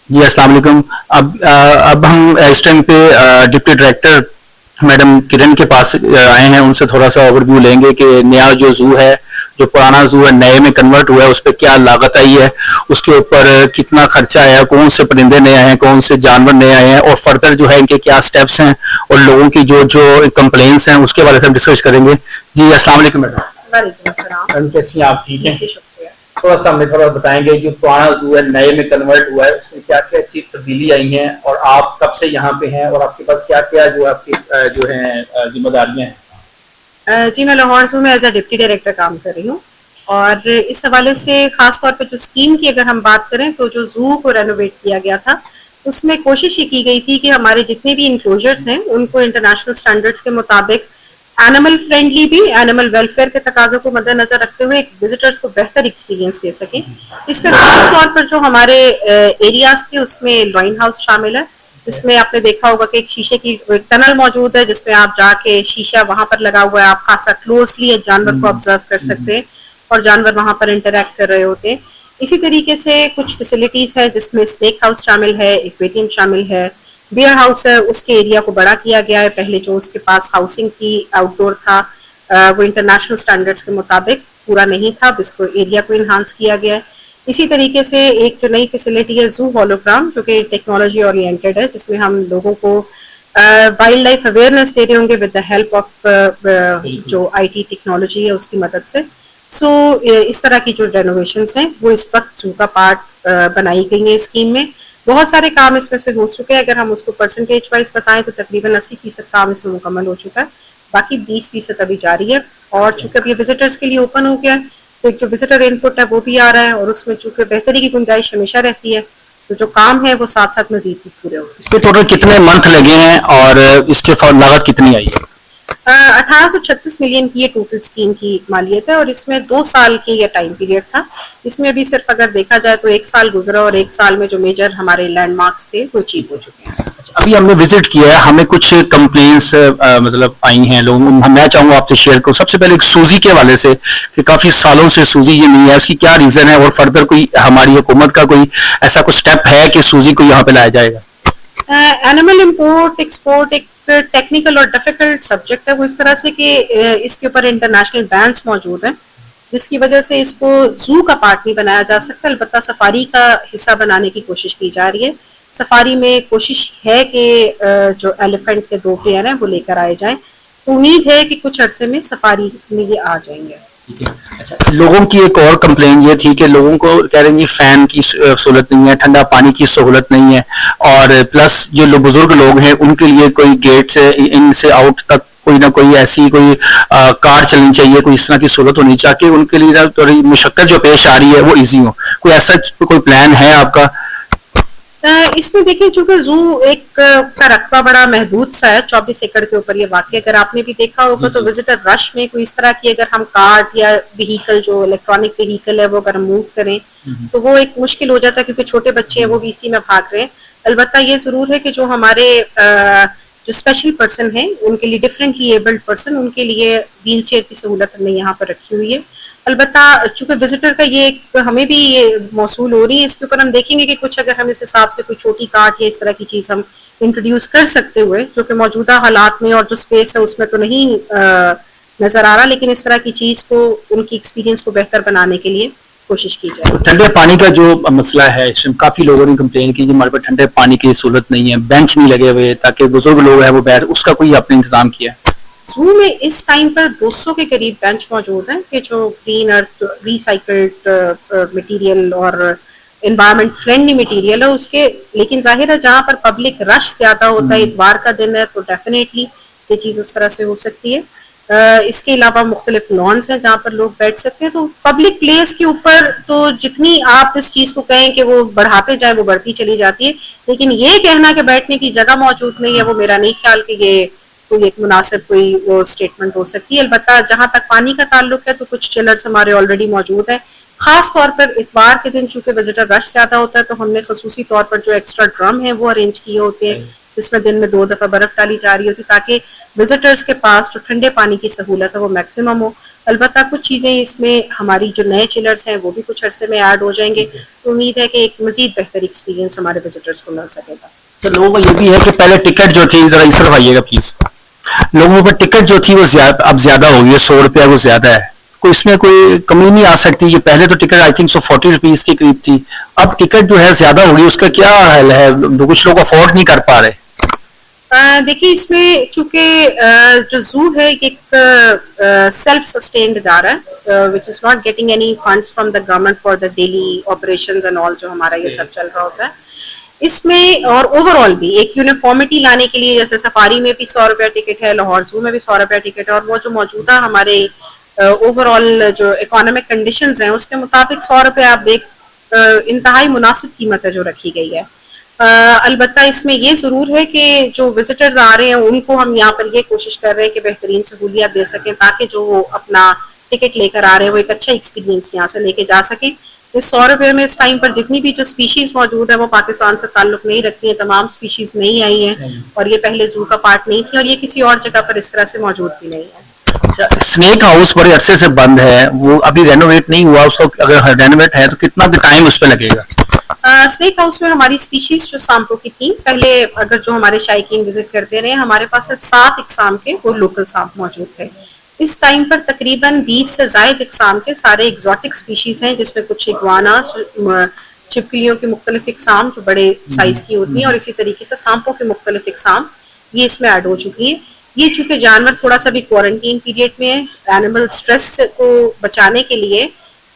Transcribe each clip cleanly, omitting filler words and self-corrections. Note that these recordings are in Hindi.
जी अस्सलाम वालेकुम। अब हम इस टाइम पे डिप्टी डायरेक्टर मैडम किरण के पास आए हैं। उनसे थोड़ा सा ओवरव्यू लेंगे कि नया जो जू है, जो पुराना जू है नए में कन्वर्ट हुआ है, उस पर क्या लागत आई है, उसके ऊपर कितना खर्चा आया, कौन से परिंदे नए आए हैं, कौन से जानवर नए आए हैं, और फर्दर जो है इनके क्या स्टेप्स हैं, और लोगों की जो जो कंप्लेंट्स हैं उसके बारे में हम डिस्कस करेंगे। जी अस्सलाम वालेकुम मैडम। वालेकुम अस्सलाम। मैडम कैसी हैं आप? ठीक हैं? जी शुक्रिया। थोड़ा सा हमें थोड़ा बताएंगे जो पुराना जू है नए में कन्वर्ट हुआ है उसमें क्या क्या चीज तब्दीली आई है, और आप कब से यहाँ पे हैं, और आपके पास क्या क्या जो आपकी जो है जिम्मेदारियां हैं? जी मैं लाहौर जू में एज अ डिप्टी डायरेक्टर काम कर रही हूँ, और इस हवाले से खास तौर पे जो स्कीम की अगर हम बात करें तो जो जू को रेनोवेट किया गया था उसमें कोशिश ये की गई थी कि हमारे जितने भी इंक्लोजर्स हैं उनको इंटरनेशनल स्टैंडर्ड्स के मुताबिक एनिमल फ्रेंडली भी, एनिमल वेलफेयर के तकाजों को मद्देनजर रखते हुए विजिटर्स को बेहतर एक्सपीरियंस दे सके। इसमें खास तौर पर जो हमारे एरियाज थे उसमें लॉइन हाउस शामिल है, जिसमें आपने देखा होगा कि एक शीशे की एक टनल मौजूद है जिसमें आप जाके शीशा वहां पर लगा हुआ है, आप खासा क्लोजली जानवर को ऑब्जर्व कर सकते हैं और जानवर वहां पर इंटरेक्ट कर रहे होते हैं। इसी तरीके से कुछ फैसिलिटीज है जिसमें स्नेक हाउस शामिल है, एक्वेरियम शामिल है, बियर हाउस है, उसके एरिया को बड़ा किया गया है। पहले जो उसके पास हाउसिंग की आउटडोर था वो इंटरनेशनल स्टैंडर्ड्स के मुताबिक पूरा नहीं था, जिसको एरिया को इन्हांस किया गया है। इसी तरीके से एक जो नई फैसिलिटी है जू होलोग्राम, जो कि टेक्नोलॉजी ओरिएंटेड है, जिसमें हम लोगों को वाइल्ड लाइफ अवेयरनेस दे रहे होंगे विद द हेल्प ऑफ जो आईटी टेक्नोलॉजी है उसकी मदद से। सो इस तरह की जो रेनोवेशंस हैं वो इस वक्त जू का पार्ट बनाई गई है स्कीम में। बहुत सारे काम इसमें से हो चुके हैं, अगर हम उसको परसेंटेज वाइज बताएं तो तकरीबन 80% काम इसमें मुकम्मल हो चुका है, बाकी 20% अभी जारी है। और चूंकि अब ये विजिटर्स के लिए ओपन हो गया है तो एक जो विजिटर इनपुट है वो भी आ रहा है, और उसमें चूंकि बेहतरी की गुंजाइश हमेशा रहती है तो जो काम है वो साथ साथ मजीद भी पूरे होंगे। इसके टोटल कितने मंथ लगे हैं और इसके लागत कितनी आई है? 1836 मिलियन की ये टोटल स्कीम की मालियत है, और इसमें 2 साल की ये टाइम पीरियड था। इसमें भी सिर्फ अगर देखा जाए तो 1 साल गुजरा और 1 साल में जो मेजर हमारे लैंडमार्क्स थे वो अचीव हो चुके हैं। अभी हमने विजिट किया है, हमें कुछ कंप्लेंट्स मतलब आई हैं लोगों। मैं चाहूंगा आपसे शेयर करूं सबसे पहले एक सूजी के हवाले से कि काफी सालों से सूजी ये नहीं है, उसकी क्या रीजन है, और फर्दर कोई हमारी हुकूमत का कोई ऐसा कुछ स्टेप है कि सूजी को यहाँ पे लाया जाएगा? एनिमल इंपोर्ट एक्सपोर्ट एक टेक्निकल और डिफिकल्ट सब्जेक्ट है, वो इस तरह से कि इसके ऊपर इंटरनेशनल बैन्स मौजूद हैं, जिसकी वजह से इसको जू का पार्ट नहीं बनाया जा सकता, अलबत्ता सफारी का हिस्सा बनाने की कोशिश की जा रही है। सफारी में कोशिश है कि जो एलिफेंट के 2 पेयर हैं वो लेकर आए जाएं, तो उम्मीद है कि कुछ अरसे में सफारी में ये आ जाएंगे। अच्छा, लोगों की एक और कंप्लेन ये थी कि लोगों को कह रहे हैं फैन की सहूलत नहीं है, ठंडा पानी की सहूलत नहीं है, और प्लस जो बुजुर्ग लोग हैं उनके लिए कोई गेट से इन से आउट तक कोई ना कोई ऐसी कोई कार चलनी चाहिए, कोई इस तरह की सहूलत होनी चाहिए उनके लिए थोड़ी मुशक्कत जो पेश आ रही है वो इजी हो। कोई ऐसा कोई प्लान है आपका? इसमें देखिए चूंकि जू एक का रकबा बड़ा महदूद सा है, 24 एकड़ के ऊपर ये वाकई, अगर आपने भी देखा होगा तो विजिटर रश में कोई इस तरह की अगर हम कार्ट या व्हीकल जो इलेक्ट्रॉनिक व्हीकल है वो अगर मूव करें तो वो एक मुश्किल हो जाता है, क्योंकि छोटे बच्चे हैं वो भी इसी में भाग रहे हैं। अलबत्ता ये जरूर है कि जो हमारे जो स्पेशल पर्सन है उनके लिए, डिफरेंटली एबल्ड पर्सन, उनके लिए व्हील चेयर की सहूलत हमने यहाँ पर रखी हुई है। अलबत्ता चूंकि विजिटर का ये हमें भी ये मौसूल हो रही है, इसके ऊपर हम देखेंगे कि कुछ अगर हम इस हिसाब से कोई छोटी कार्ट या इस तरह की चीज हम इंट्रोड्यूस कर सकते हुए, जो कि मौजूदा हालात में और जो स्पेस है उसमें तो नहीं नजर आ रहा, लेकिन इस तरह की चीज को उनकी एक्सपीरियंस को बेहतर बनाने के लिए कोशिश की जाए। ठंडे पानी का जो मसला है, काफी लोगों ने कंप्लेन की हमारे पास ठंडे पानी की सहूलत नहीं है, बेंच नहीं लगे हुए ताकि बुजुर्ग लोग हैं वो बैठ, उसका कोई आपने इंतजाम किया है? जू में इस टाइम पर 200 के करीब बेंच मौजूद हैं कि जो ग्रीन अर्थ रिसाइकल्ड मटेरियल और एनवायरनमेंट फ्रेंडली मटेरियल है उसके, लेकिन जाहिर है जहाँ पर पब्लिक रश ज्यादा होता है, इतवार का दिन है, तो डेफिनेटली ये चीज उस तरह से हो सकती है। इसके अलावा मुख्तलिफ लॉन्स हैं जहाँ पर लोग बैठ सकते हैं, तो पब्लिक प्लेस के ऊपर तो जितनी आप इस चीज को कहें कि वो बढ़ाते जाए वो बढ़ती चली जाती है, लेकिन ये कहना कि बैठने की जगह मौजूद नहीं है वो मेरा नहीं ख्याल कि ये कोई एक मुनासिब कोई वो स्टेटमेंट हो सकती है। अलबत्ता जहां तक पानी का ताल्लुक है तो कुछ चिलर्स हमारे ऑलरेडी मौजूद है, खास तौर पर इतवार के दिन चूंकि विजिटर रश ज्यादा होता है तो हमने खसूसी तौर पर जो एक्स्ट्रा ड्रम है वो अरेंज किए होते हैं, जिसमें दिन में 2 दफा बर्फ डाली जा रही होती ताकि विजिटर्स के पास जो ठंडे पानी की सहूलत है वो मैक्सिमम हो। अलबत्ता कुछ चीज़ें इसमें हमारी जो नए चिलर्स हैं वो भी कुछ अरसे में ऐड हो जाएंगे, तो उम्मीद है कि एक मजीद बेहतर एक्सपीरियंस हमारे विजिटर्स को मिल सकेगा। तो लोगों को ये भी है कि पहले टिकट जो थी, जरा इस तरफ आइएगा प्लीज, लोगों पर टिकट जो थी वो अब ज्यादा हो गई है, 100 रुपया वो ज्यादा है, कोई इसमें कोई कमी नहीं आ सकती? ये पहले तो टिकट आई थिंक 40 रुपीज के करीब थी, अब टिकट जो है ज्यादा हो गई, उसका क्या हाल है? कुछ लोग अफोर्ड नहीं कर पा रहे। देखिए, इसमें चूंकि जो जू है एक सेल्फ सस्टेन्ड इदारा है, which is not getting any funds from the government for the daily operations and all, जो हमारा ये सब चल रहा होता है इसमें। और ओवरऑल भी एक यूनिफॉर्मिटी लाने के लिए, जैसे सफारी में भी 100 रुपया टिकट है, लाहौर जू में भी 100 रुपया टिकट है, और वो जो मौजूदा हमारे ओवरऑल जो इकोनॉमिक कंडीशंस हैं उसके मुताबिक 100 रुपया अब एक इंतहाई मुनासिब कीमत है जो रखी गई है। अलबत्ता इसमें ये जरूर है कि जो विजिटर्स आ रहे हैं उनको हम यहाँ पर ये कोशिश कर रहे हैं कि बेहतरीन सहूलियत दे सकें, ताकि जो वो अपना टिकट लेकर आ रहे हैं वो एक अच्छा एक्सपीरियंस यहाँ से लेके जा सकें। इस 100 रुपये में इस टाइम पर जितनी भी जो स्पीशीज मौजूद है वो पाकिस्तान से ताल्लुक नहीं रखती है, तमाम स्पीशीज नहीं आई हैं और ये पहले जू का पार्ट नहीं थी, और ये किसी और जगह पर इस तरह से मौजूद भी नहीं है। स्नेक हाउस बड़े अरसे से बंद है, वो अभी रेनोवेट नहीं हुआ, उसको अगर रेनोवेट है तो कितना टाइम उस पर लगेगा? स्नेक हाउस में हमारी स्पीशीज जो सांपों की थी, पहले अगर जो हमारे शायकीन विजिट करते रहे, हमारे पास सिर्फ 7 इकसाम के वो लोकल सांप मौजूद थे। इस टाइम पर तकरीबन 20 से ज्यादा इकसाम के सारे एग्जॉटिक स्पीशीज हैं, जिसमें कुछ इग्वाना, छिपकलियों की मुख्तलिफ इकसाम जो बड़े साइज की होती हैं, और इसी तरीके से सांपों के मुख्तलिफ इकसाम ये इसमें ऐड हो चुकी है। ये चूंकि जानवर थोड़ा सा भी क्वारंटीन पीरियड में है, एनिमल स्ट्रेस को बचाने के लिए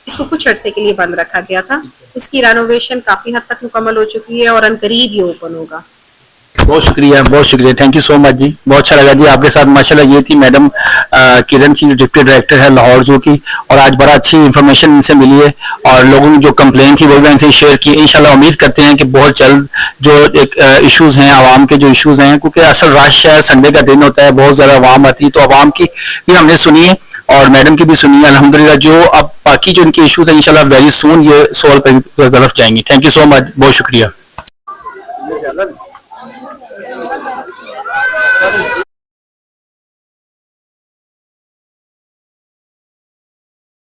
इसको कुछ अरसे के लिए बंद रखा गया था। इसकी रेनोवेशन काफी हद तक मुकम्मल हो चुकी है और अनकरीब ये ओपन होगा। बहुत शुक्रिया, बहुत शुक्रिया, थैंक यू सो मच जी, बहुत अच्छा लगा जी आपके साथ। माशाल्लाह ये थी मैडम किरण की, जो डिप्टी डायरेक्टर है लाहौर जू की, और आज बड़ा अच्छी इंफॉर्मेशन इनसे मिली है, और लोगों की जो कंप्लेन थी वो भी इनसे शेयर की। इंशाल्लाह उम्मीद करते हैं कि बहुत जल्द जो एक इश्यूज हैं, आवाम के जो इश्यूज हैं, क्योंकि असल रश है, संडे का दिन होता है, बहुत ज्यादा आवाम आती है, तो आवाम की भी हमने सुनी है और मैडम की भी सुनी है अल्हम्दुलिल्लाह। जो अब बाकी जो इनकी इश्यूज है इंशाल्लाह वेरी सून ये सॉल्व की तरफ जाएंगी। थैंक यू सो मच, बहुत शुक्रिया।